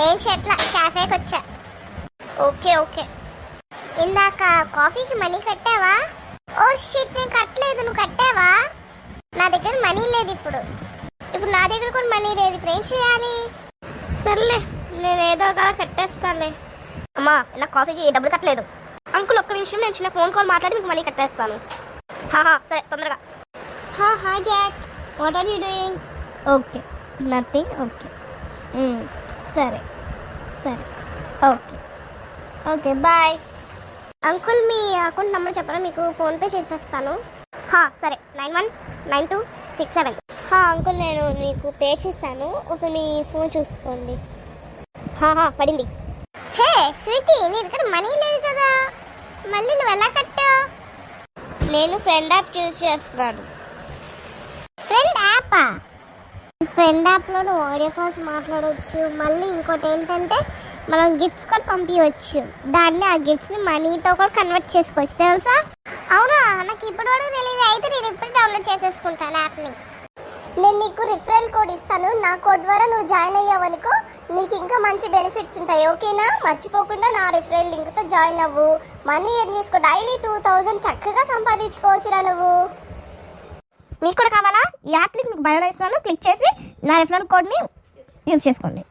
ఏం చెట్ల క్యాఫేకి వచ్చా. Okay okay. ఇందాక కాఫీకి మనీ కట్టావా? ఓ షిట్, నేను కట్టలేదు. నువ్వు కట్టావా? నా దగ్గర మనీ లేదు ఇప్పుడు నా దగ్గర కూడా మనీ లేదు. ఇప్పుడు ఏం చేయాలి? సర్లే, నేను ఏదో ఒక కట్టేస్తానులే. అమ్మా, ఇలా కాఫీకి డబ్బులు కట్టలేదు. అంకుల్ ఒక్క నిమిషం, నేను చిన్న ఫోన్ కాల్ మాట్లాడి మీకు మనీ కట్టేస్తాను. సరే, తొందరగా. Hi Jack, what are you doing? Okay, nothing. Okay, సరే సరే, ఓకే ఓకే, బాయ్. అంకుల్ మీ అకౌంట్ నెంబర్ చెప్పరా, మీకు ఫోన్పే చేసేస్తాను. సరే, 919267. అంకుల్ నేను మీకు పే చేశాను, ఒకసారి మీ ఫోన్ చూసుకోండి. పడింది. హే స్వీటీ, నీ దగ్గర మనీ లేదు కదా, మళ్ళీ నువ్వు ఎలా కట్టావు? నేను ఫ్రెండ్ యాప్ యూజ్ చేస్తున్నాను. ఫ్రెండ్ యాపా? ఫ్రెండ్ యాప్లో నువ్వు ఆడియో కాల్స్ మాట్లాడవచ్చు. మళ్ళీ ఇంకోటి ఏంటంటే మనం గిఫ్ట్స్ కూడా పంపించవచ్చు. దాన్ని ఆ గిఫ్ట్స్ మనీతో కూడా కన్వర్ట్ చేసుకోవచ్చు, తెలుసా? అవునా, నాకు ఇప్పటి వరకు తెలియదు. అయితే నేను ఇప్పుడు డౌన్లోడ్ చేసేసుకుంటాను యాప్ని. నేను నీకు రిఫరల్ కోడ్ ఇస్తాను. నా కోడ్ ద్వారా నువ్వు జాయిన్ అయ్యావనుకో, నీకు ఇంకా మంచి బెనిఫిట్స్ ఉంటాయి. ఓకేనా? మర్చిపోకుండా నా రిఫరల్ లింక్తో జాయిన్ అవ్వు. మనీ ఎర్న్ చేసుకో. డైలీ 2000 చక్కగా సంపాదించుకోవచ్చురా నువ్వు. మీకు కూడా కావాలా? ఈ యాప్ లింక్ మీకు బయోలో ఇస్తాను. క్లిక్ చేసి నా రిఫరల్ కోడ్ని యూజ్ చేసుకోండి.